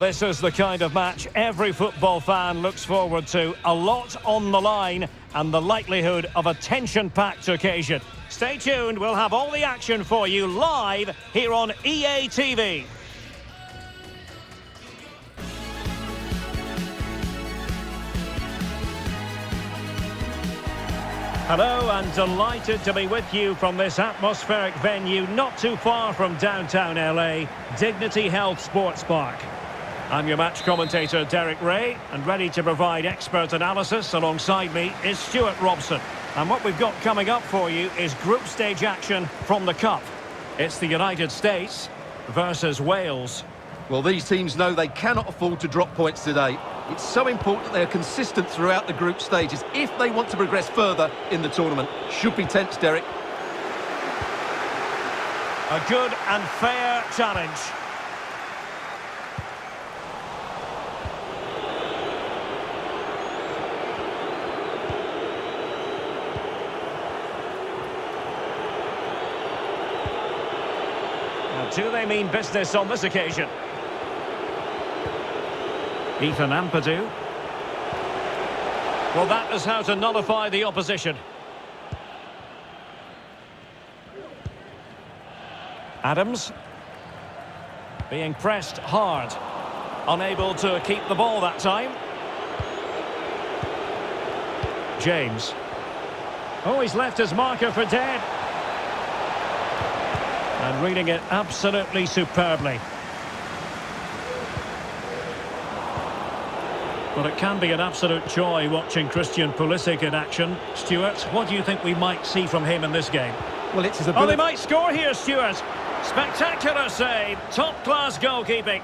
This is the kind of match every football fan looks forward to. A lot on the line and the likelihood of a tension-packed occasion. Stay tuned, we'll have all the action for you live here on EA TV. Hello and delighted to be with you from this atmospheric venue not too far from downtown LA, Dignity Health Sports Park. I'm your match commentator Derek Ray, and ready to provide expert analysis alongside me is Stuart Robson. And what we've got coming up for you is group stage action from the Cup. It's the United States versus Wales. Well, these teams know they cannot afford to drop points today. It's so important that they are consistent throughout the group stages if they want to progress further in the tournament. Should be tense, Derek. A good and fair challenge. Do they mean business on this occasion? Ethan Ampadu. Well, that is how to nullify the opposition. Adams. Being pressed hard. Unable to keep the ball that time. James. Oh, he's left his marker for dead. And reading it absolutely superbly. Well, it can be an absolute joy watching Christian Pulisic in action. Stuart, what do you think we might see from him in this game? Well, it's his ability. Oh, they might score here, Stuart. Spectacular save. Top-class goalkeeping.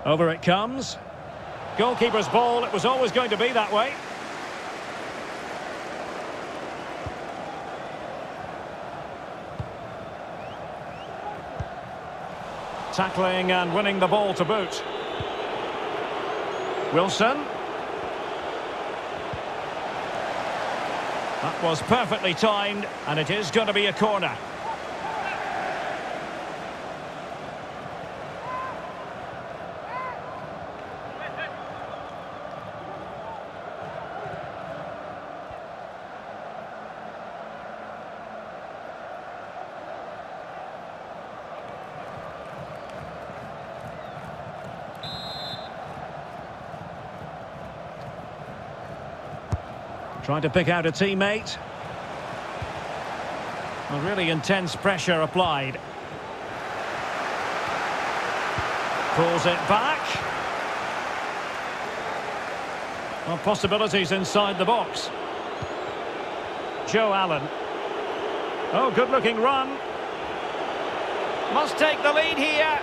Over it comes. Goalkeeper's ball, it was always going to be that way. Tackling and winning the ball to boot. Wilson. That was perfectly timed, and it is going to be a corner. Trying to pick out a teammate. Well, really intense pressure applied. Pulls it back. Well, possibilities inside the box. Joe Allen. Oh, good-looking run. Must take the lead here.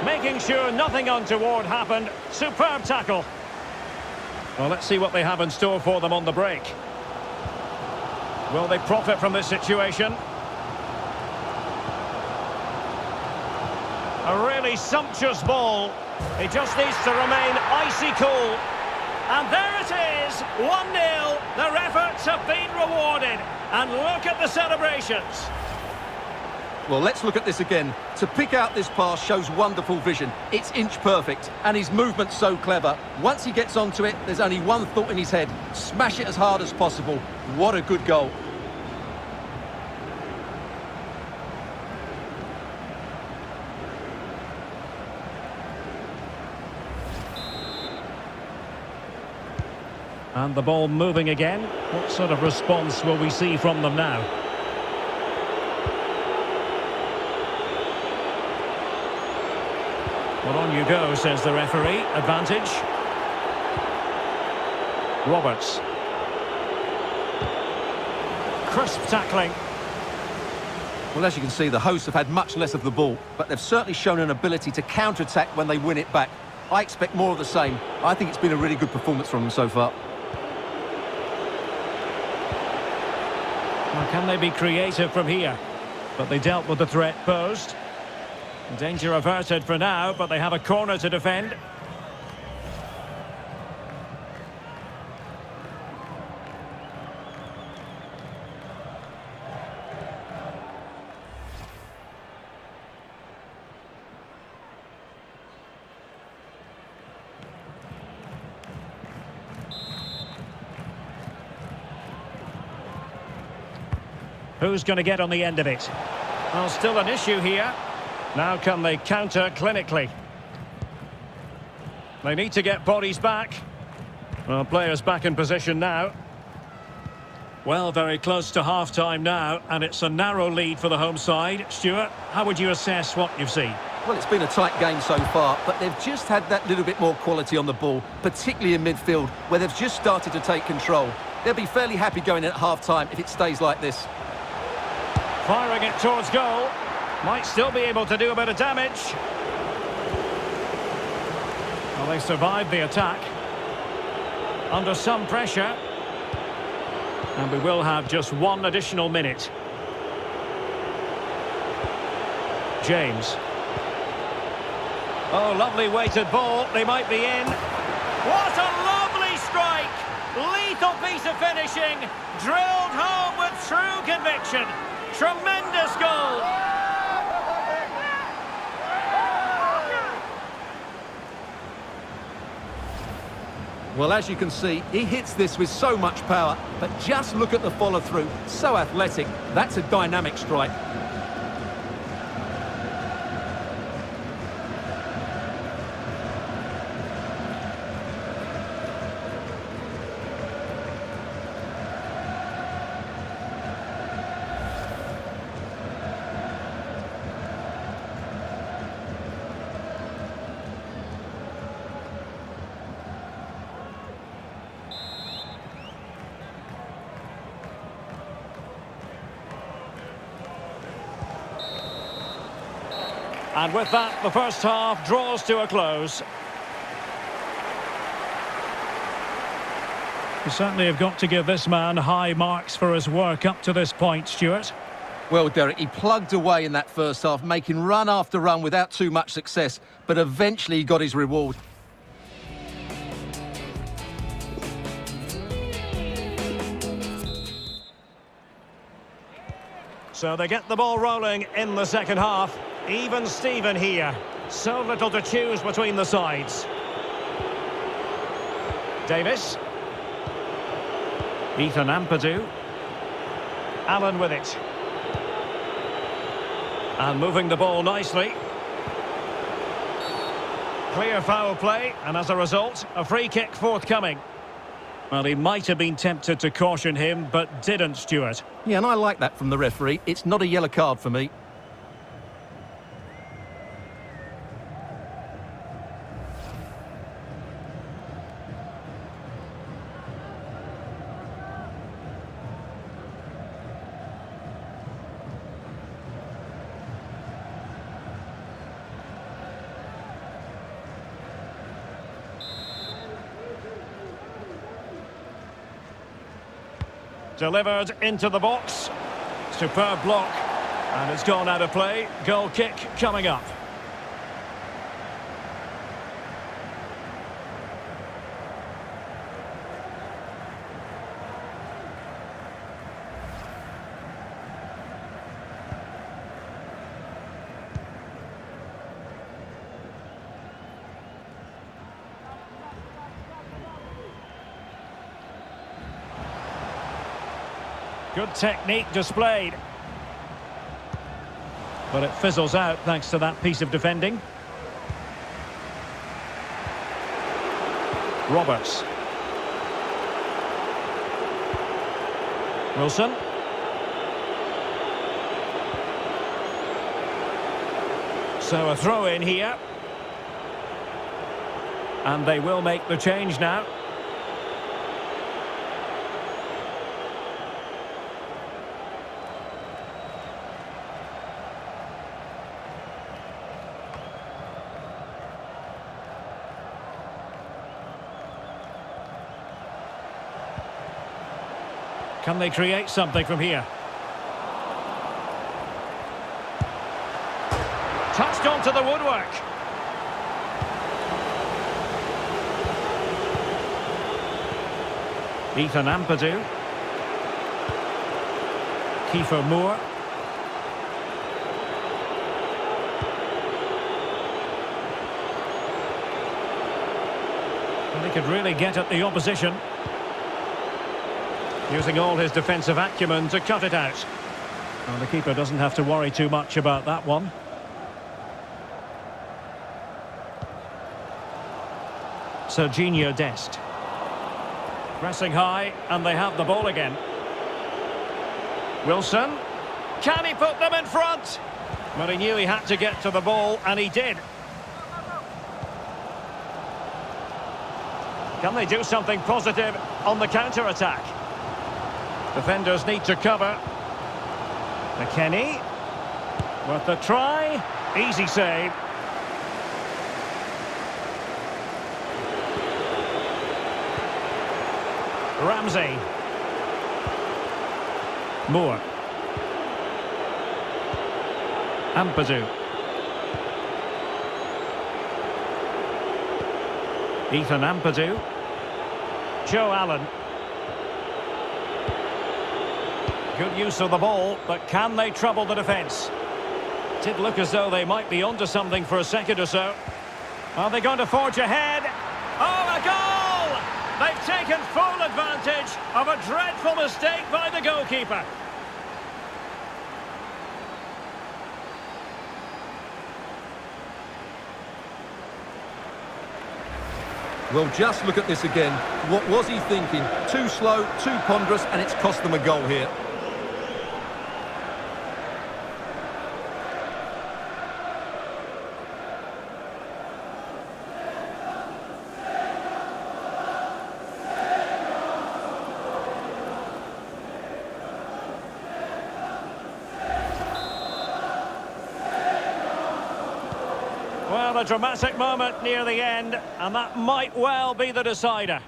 Making sure nothing untoward happened. Superb tackle. Well, let's see what they have in store for them on the break. Will they profit from this situation? A really sumptuous ball. He just needs to remain icy cool. And there it is, 1-0. Their efforts have been rewarded. And look at the celebrations. Well, let's look at this again. To pick out this pass shows wonderful vision. It's inch perfect, and his movement's so clever. Once he gets onto it, there's only one thought in his head. Smash it as hard as possible. What a good goal. And the ball moving again. What sort of response will we see from them now? Well, on you go, says the referee. Advantage. Roberts. Crisp tackling. Well, as you can see, the hosts have had much less of the ball, but they've certainly shown an ability to counter-attack when they win it back. I expect more of the same. I think it's been a really good performance from them so far. Well, can they be creative from here? But they dealt with the threat posed. Danger averted for now, but they have a corner to defend. Who's going to get on the end of it? Well, still an issue here. Now can they counter clinically? They need to get bodies back. Well, players back in position now. Well, very close to half-time now, and it's a narrow lead for the home side. Stuart, how would you assess what you've seen? Well, it's been a tight game so far, but they've just had that little bit more quality on the ball, particularly in midfield, where they've just started to take control. They'll be fairly happy going in at half-time if it stays like this. Firing it towards goal. Might still be able to do a bit of damage. Well, they survived the attack. Under some pressure. And we will have just one additional minute. James. Oh, lovely weighted ball. They might be in. What a lovely strike! Lethal piece of finishing. Drilled home with true conviction. Tremendous goal! Well, as you can see, he hits this with so much power, but just look at the follow-through. So athletic. That's a dynamic strike. And with that, the first half draws to a close. You certainly have got to give this man high marks for his work up to this point, Stuart. Well, Derek, he plugged away in that first half, making run after run without too much success, but eventually he got his reward. So they get the ball rolling in the second half. Even Steven here. So little to choose between the sides. Davis. Ethan Ampadu. Allen with it. And moving the ball nicely. Clear foul play, and as a result, a free kick forthcoming. Well, he might have been tempted to caution him, but didn't, Stuart. Yeah, and I like that from the referee. It's not a yellow card for me. Delivered into the box. Superb block. And it's gone out of play. Goal kick coming up. Good technique displayed. But it fizzles out thanks to that piece of defending. Roberts. Wilson. So a throw in here. And they will make the change now. Can they create something from here? Touched onto the woodwork. Ethan Ampadu. Kiefer Moore. And he could really get at the opposition. Using all his defensive acumen to cut it out. Well, the keeper doesn't have to worry too much about that one. Serginho Dest. Pressing high, and they have the ball again. Wilson. Can he put them in front? But he knew he had to get to the ball, and he did. Can they do something positive on the counter-attack? Defenders need to cover. McKennie. With the try. Easy save. Ramsey. Moore. Ampadu. Ethan Ampadu. Joe Allen. Good use of the ball, but can they trouble the defence? Did look as though they might be onto something for a second or so. Are they going to forge ahead? Oh, a goal! They've taken full advantage of a dreadful mistake by the goalkeeper. Well, just look at this again. What was he thinking? Too slow, too ponderous, and it's cost them a goal here. Well, a dramatic moment near the end, and that might well be the decider.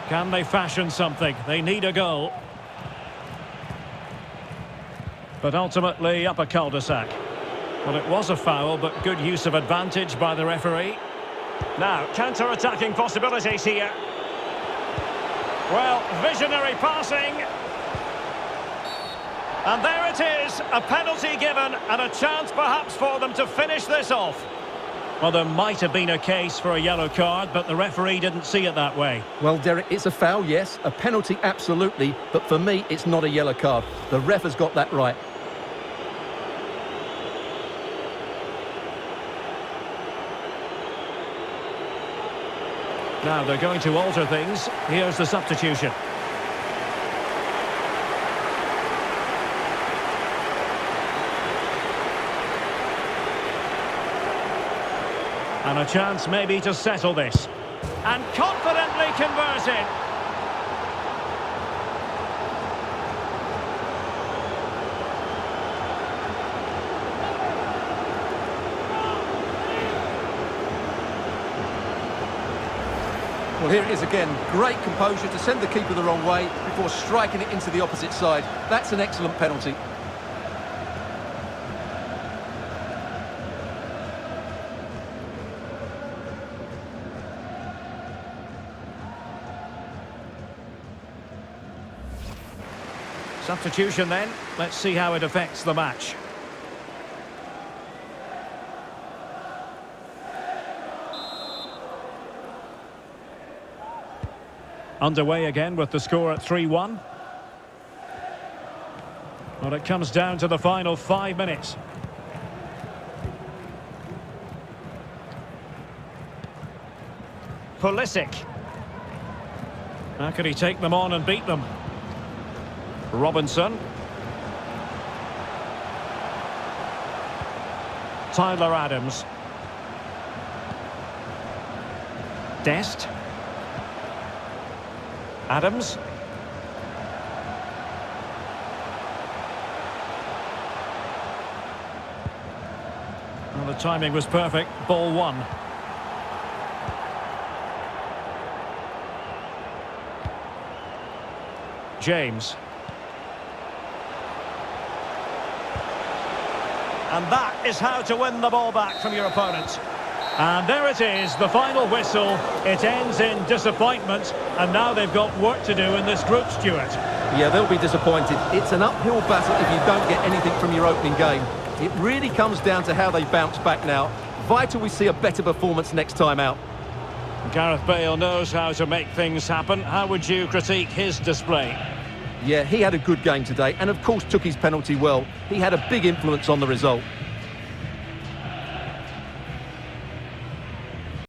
Can they fashion something? They need a goal. But ultimately up a cul-de-sac. Well, it was a foul, but good use of advantage by the referee. Now, counter-attacking possibilities here. Well, visionary passing. And there it is, a penalty given and a chance perhaps for them to finish this off. Well, there might have been a case for a yellow card, but the referee didn't see it that way. Well, Derek, it's a foul, yes. A penalty, absolutely. But for me, it's not a yellow card. The ref has got that right. Now they're going to alter things. Here's the substitution. And a chance maybe to settle this. And confidently converted. Well, here it is again. Great composure to send the keeper the wrong way before striking it into the opposite side. That's an excellent penalty. Substitution then. Let's see how it affects the match. Underway again with the score at 3-1. Well, it comes down to the final 5 minutes. Pulisic. How can he take them on and beat them? Robinson. Tyler Adams. Dest. Adams. Well, the timing was perfect. Ball one. James. And that is how to win the ball back from your opponent. And there it is, the final whistle. It ends in disappointment, and now they've got work to do in this group, Stuart. Yeah, they'll be disappointed. It's an uphill battle if you don't get anything from your opening game. It really comes down to how they bounce back now. Vital we see a better performance next time out. Gareth Bale knows how to make things happen. How would you critique his display? Yeah, he had a good game today and of course took his penalty well. He had a big influence on the result.